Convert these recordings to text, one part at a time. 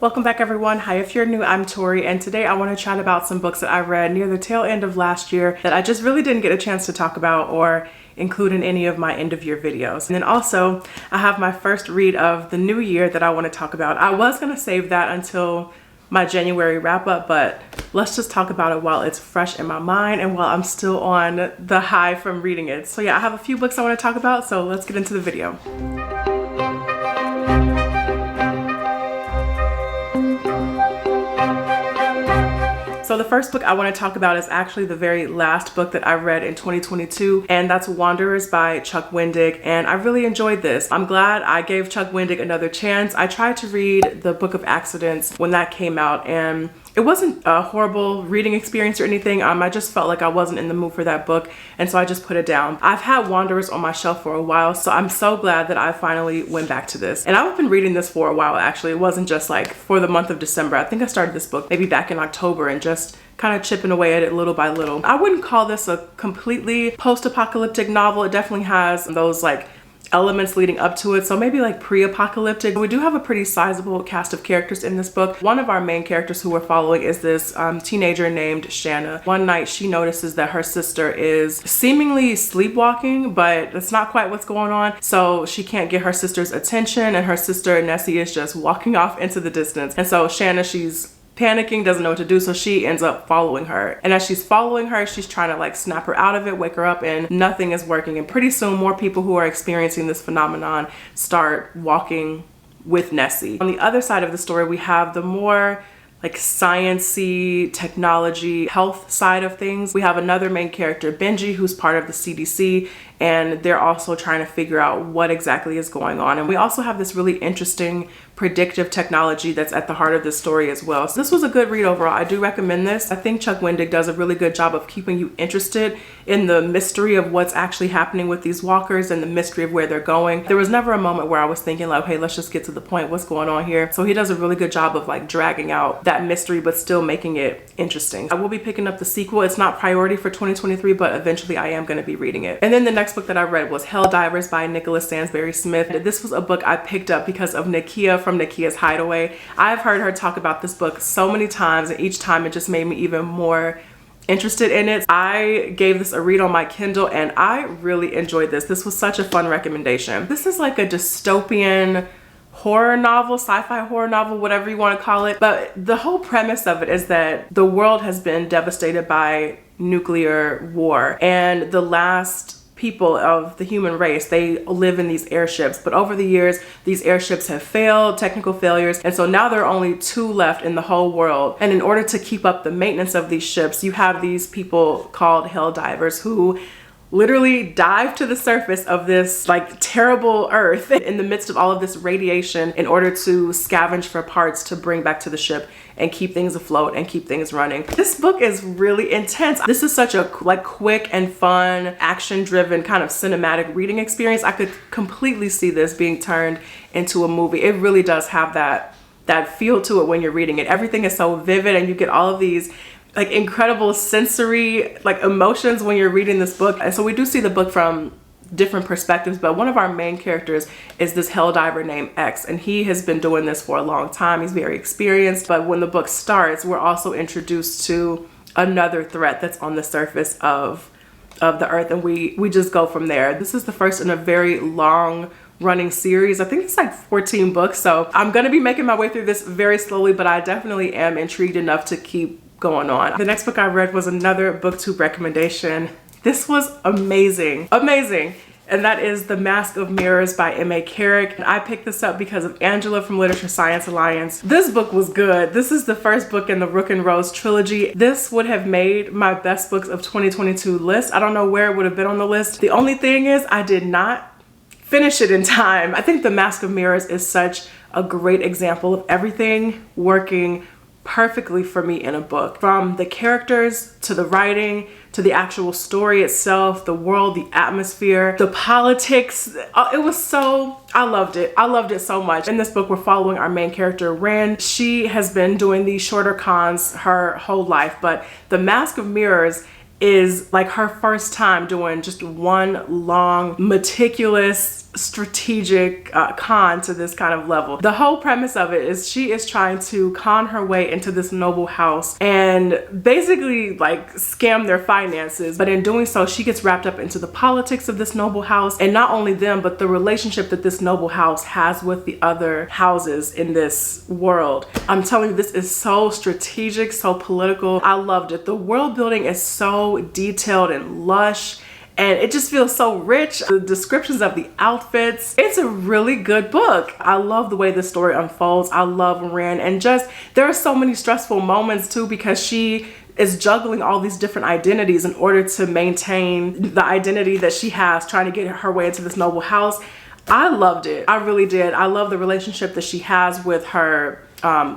Welcome back everyone. Hi, if you're new, I'm Tori, and today I want to chat about some books that I read near the tail end of last year that I just really didn't get a chance to talk about or include in any of my end of year videos. And then also I have my first read of the new year that I want to talk about. I was going to save that until my January wrap up, but let's just talk about it while it's fresh in my mind and while I'm still on the high from reading it. So yeah, I have a few books I want to talk about, so let's get into the video. So the first book I want to talk about is actually the very last book that I read in 2022, and that's Wanderers by Chuck Wendig, and I really enjoyed this. I'm glad I gave Chuck Wendig another chance. I tried to read the Book of Accidents when that came out, and it wasn't a horrible reading experience or anything. I just felt like I wasn't in the mood for that book, and so I just put it down. I've had Wanderers on my shelf for a while, so I'm so glad that I finally went back to this. And I've been reading this for a while, actually. It wasn't just like for the month of December. I think I started this book maybe back in October and just kind of chipping away at it little by little. I wouldn't call this a completely post-apocalyptic novel. It definitely has those like elements leading up to it, so maybe like pre-apocalyptic. We do have a pretty sizable cast of characters in this book. One of our main characters who we're following is this teenager named Shanna. One night she notices that her sister is seemingly sleepwalking, but that's not quite what's going on, so she can't get her sister's attention, and her sister Nessie is just walking off into the distance. And so Shanna, she's panicking, doesn't know what to do, so she ends up following her. And as she's following her, she's trying to like snap her out of it, wake her up, and nothing is working. And pretty soon more people who are experiencing this phenomenon start walking with Nessie. On the other side of the story, we have the more like science-y, technology, health side of things. We have another main character, Benji, who's part of the CDC, and they're also trying to figure out what exactly is going on. And we also have this really interesting predictive technology that's at the heart of this story as well. So this was a good read overall. I do recommend this. I think Chuck Wendig does a really good job of keeping you interested in the mystery of what's actually happening with these walkers and the mystery of where they're going. There was never a moment where I was thinking like, hey, let's just get to the point, what's going on here? So he does a really good job of like dragging out that mystery but still making it interesting. I will be picking up the sequel. It's not priority for 2023, but eventually I am going to be reading it. And then the next book that I read was Hell Divers by Nicholas Sansbury Smith. This was a book I picked up because of Nakia from Nakia's Hideaway. I've heard her talk about this book so many times, and each time it just made me even more interested in it. I gave this a read on my Kindle and I really enjoyed this. This was such a fun recommendation. This is like a dystopian horror novel, sci-fi horror novel, whatever you want to call it. But the whole premise of it is that the world has been devastated by nuclear war, and the last people of the human race, they live in these airships, but over the years these airships have failed, technical failures, and so now there are only 2 left in the whole world. And in order to keep up the maintenance of these ships, you have these people called hell divers who literally dive to the surface of this like terrible earth in the midst of all of this radiation in order to scavenge for parts to bring back to the ship and keep things afloat and keep things running. This book is really intense. This is such a like quick and fun, action-driven kind of cinematic reading experience. I could completely see this being turned into a movie. It really does have that feel to it when you're reading it. Everything is so vivid, and you get all of these like incredible sensory like emotions when you're reading this book. And so we do see the book from different perspectives, but one of our main characters is this hell diver named X, and he has been doing this for a long time. He's very experienced, but when the book starts, we're also introduced to another threat that's on the surface of the earth, and we just go from there. This is the first in a very long running series. I think it's like 14 books, so I'm gonna be making my way through this very slowly, but I definitely am intrigued enough to keep going on. The next book I read was another BookTube recommendation. This was amazing, and that is The Mask of Mirrors by M.A. Carrick. And I picked this up because of Angela from Literature Science Alliance. This book was good. This is the first book in the Rook and Rose trilogy. This would have made my best books of 2022 list. I don't know where it would have been on the list. The only thing is I did not finish it in time. I think The Mask of Mirrors is such a great example of everything working perfectly for me in a book, from the characters to the writing to the actual story itself, the world, the atmosphere, the politics. It was so, I loved it so much. In this book, we're following our main character, Ren. She has been doing these shorter cons her whole life, but The Mask of Mirrors is like her first time doing just one long, meticulous strategic con to this kind of level. The whole premise of it is she is trying to con her way into this noble house and basically like scam their finances, but in doing so she gets wrapped up into the politics of this noble house, and not only them but the relationship that this noble house has with the other houses in this world. I'm telling you, this is so strategic, so political. I loved it. The world building is so detailed and lush, and it just feels so rich. The descriptions of the outfits, it's a really good book. I love the way the story unfolds. I love Ren, and just there are so many stressful moments too, because she is juggling all these different identities in order to maintain the identity that she has, trying to get her way into this noble house. I loved it. I really did. I love the relationship that she has with her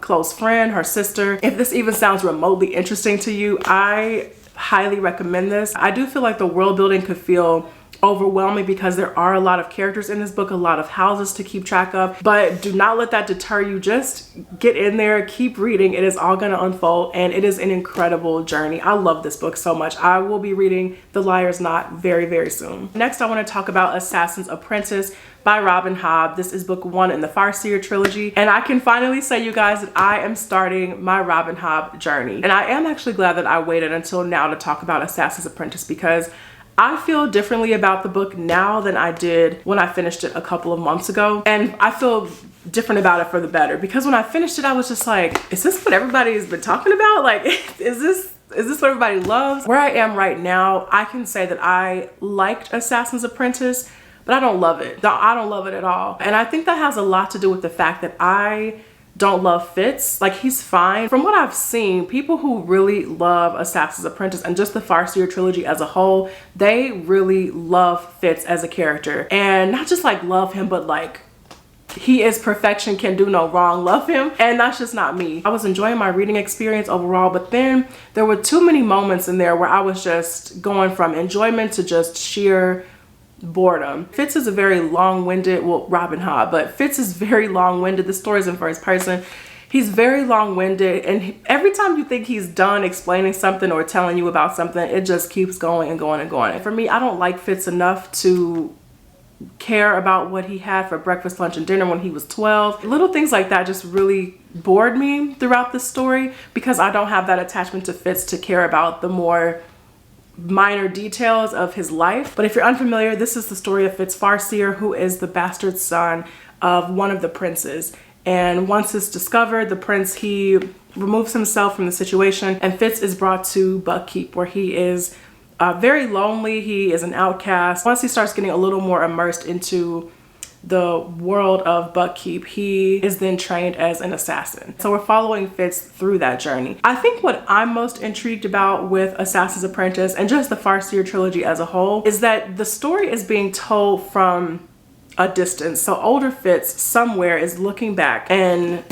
close friend, her sister. If this even sounds remotely interesting to you, I highly recommend this. I do feel like the world building could feel overwhelming because there are a lot of characters in this book, a lot of houses to keep track of, but do not let that deter you. Just get in there, keep reading. It is all going to unfold, and it is an incredible journey. I love this book so much. I will be reading The Liar's Knot very, very soon. Next, I want to talk about Assassin's Apprentice by Robin Hobb. This is book 1 in the Farseer trilogy, and I can finally say, you guys, that I am starting my Robin Hobb journey. And I am actually glad that I waited until now to talk about Assassin's Apprentice, because I feel differently about the book now than I did when I finished it a couple of months ago. And I feel different about it for the better, because when I finished it, I was just like, is this what everybody's been talking about? Like, is this what everybody loves? Where I am right now, I can say that I liked Assassin's Apprentice, but I don't love it. I don't love it at all. And I think that has a lot to do with the fact that I don't love Fitz. Like, he's fine. From what I've seen, people who really love Assassin's Apprentice and just the Farseer trilogy as a whole, they really love Fitz as a character. And not just like love him, but like he is perfection, can do no wrong, love him. And that's just not me. I was enjoying my reading experience overall, but then there were too many moments in there where I was just going from enjoyment to just sheer boredom. Fitz is a very long-winded, well, Robin Hobb, but Fitz is very long-winded. The story is in first person. He's very long-winded, and every time you think he's done explaining something or telling you about something, it just keeps going and going and going. And for me, I don't like Fitz enough to care about what he had for breakfast, lunch, and dinner when he was 12. Little things like that just really bored me throughout the story, because I don't have that attachment to Fitz to care about the more minor details of his life. But if you're unfamiliar, this is the story of Fitz Farseer, who is the bastard son of one of the princes. And once it's discovered, the prince, he removes himself from the situation, and Fitz is brought to Buckkeep, where he is very lonely. He is an outcast. Once he starts getting a little more immersed into the world of Buckkeep, he is then trained as an assassin. So we're following Fitz through that journey. I think what I'm most intrigued about with Assassin's Apprentice and just the Farseer trilogy as a whole is that the story is being told from a distance. So older Fitz somewhere is looking back and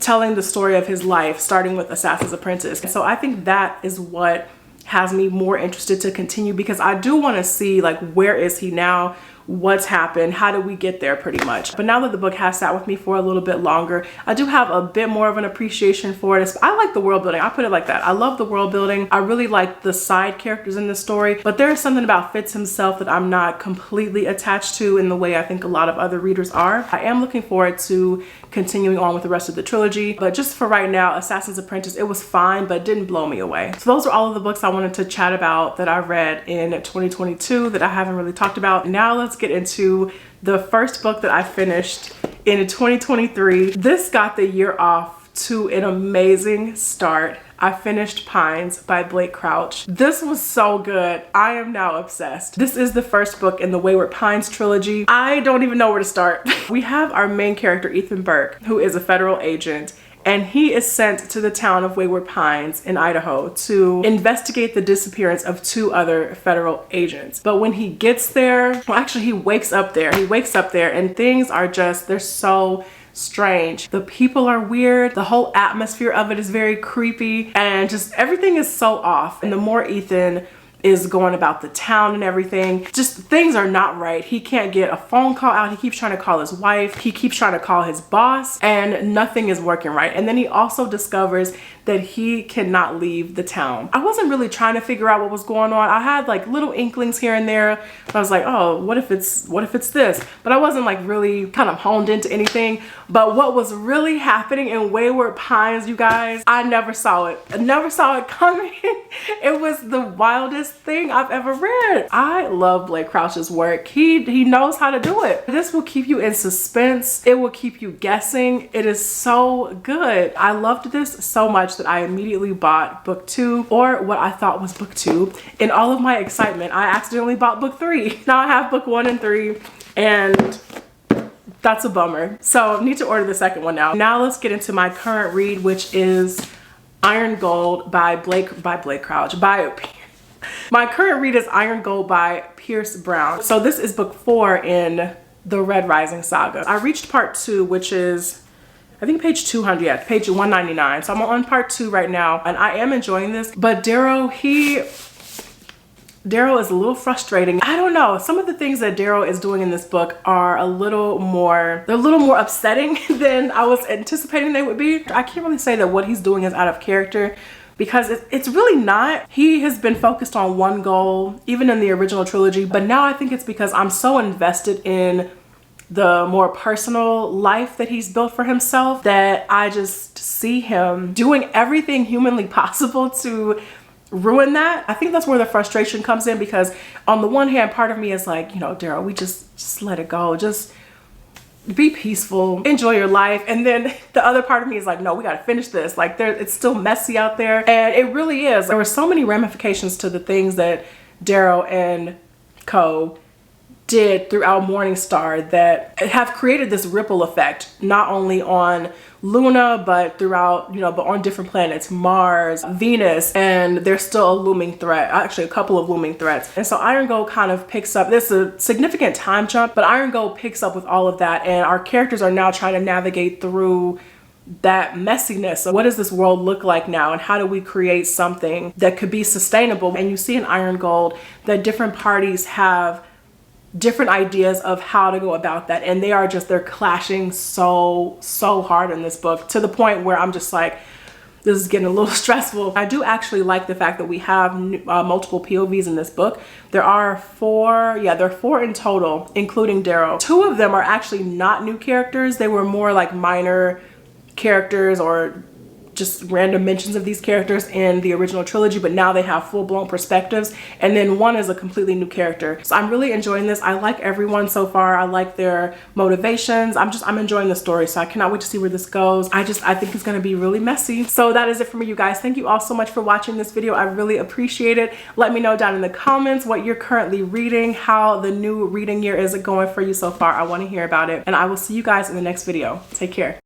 telling the story of his life, starting with Assassin's Apprentice. So I think that is what has me more interested to continue, because I do want to see, like, where is he now? What's happened? How did we get there, pretty much? But now that the book has sat with me for a little bit longer, I do have a bit more of an appreciation for it. I like the world building. I put it like that. I love the world building. I really like the side characters in the story, but there is something about Fitz himself that I'm not completely attached to in the way I think a lot of other readers are. I am looking forward to continuing on with the rest of the trilogy, but just for right now, Assassin's Apprentice, it was fine, but didn't blow me away. So those are all of the books I wanted to chat about that I read in 2022 that I haven't really talked about. Now let's get into the first book that I finished in 2023. This got the year off to an amazing start. I finished Pines by Blake Crouch. This was so good. I am now obsessed. This is the first book in the Wayward Pines trilogy. I don't even know where to start. We have our main character, Ethan Burke, who is a federal agent, and he is sent to the town of Wayward Pines in Idaho to investigate the disappearance of 2 other federal agents. But when he gets there, well, actually he wakes up there. He wakes up there and things are just, they're so strange. The people are weird. The whole atmosphere of it is very creepy, and just everything is so off. And the more Ethan is going about the town and everything. Just things are not right. He can't get a phone call out. He keeps trying to call his wife. He keeps trying to call his boss, and nothing is working right. And then he also discovers that he cannot leave the town. I wasn't really trying to figure out what was going on. I had like little inklings here and there. I was like, oh, what if it's this? But I wasn't like really kind of honed into anything. But what was really happening in Wayward Pines, you guys, I never saw it. I never saw it coming. It was the wildest thing I've ever read. I love Blake Crouch's work. He knows how to do it. This will keep you in suspense. It will keep you guessing. It is so good. I loved this so much that I immediately bought book 2, or what I thought was book 2. In all of my excitement, I accidentally bought book 3. Now I have book 1 and 3, and that's a bummer. So I need to order the second one now. Now let's get into my current read, which is Iron Gold by Blake Crouch. My current read is Iron Gold by Pierce Brown. So this is book 4 in the Red Rising saga. I reached part 2, which is I think page 200, yeah, page 199. So I'm on part 2 right now, and I am enjoying this. But Darrow is a little frustrating. I don't know. Some of the things that Darrow is doing in this book are they're a little more upsetting than I was anticipating they would be. I can't really say that what he's doing is out of character, because it's really not. He has been focused on one goal, even in the original trilogy, but now I think it's because I'm so invested in the more personal life that he's built for himself that I just see him doing everything humanly possible to ruin that. I think that's where the frustration comes in, because on the one hand, part of me is like, you know, Darrow, we just let it go. Just be peaceful, enjoy your life. And then the other part of me is like, no, we got to finish this. Like it's still messy out there. And it really is. There were so many ramifications to the things that Darrow and co did throughout Morningstar that have created this ripple effect, not only on Luna, but throughout, but on different planets, Mars, Venus, and there's still a looming threat, actually a couple of looming threats. And so Iron Gold kind of picks up, this is a significant time jump, but Iron Gold picks up with all of that, and our characters are now trying to navigate through that messiness. So what does this world look like now, and how do we create something that could be sustainable? And you see in Iron Gold that different parties have different ideas of how to go about that, and they're clashing so hard in this book, to the point where I'm just like, this is getting a little stressful. I do actually like the fact that we have multiple POVs in this book. There are 4 in total, including Darrow. 2 of them are actually not new characters. They were more like minor characters or just random mentions of these characters in the original trilogy, but now they have full-blown perspectives, and then 1 is a completely new character. So I'm really enjoying this. I like everyone so far. I like their motivations. I'm enjoying the story, so I cannot wait to see where this goes. I think it's going to be really messy. So that is it for me, you guys. Thank you all so much for watching this video. I really appreciate it. Let me know down in the comments what you're currently reading, how the new reading year is going for you so far. I want to hear about it, and I will see you guys in the next video. Take care.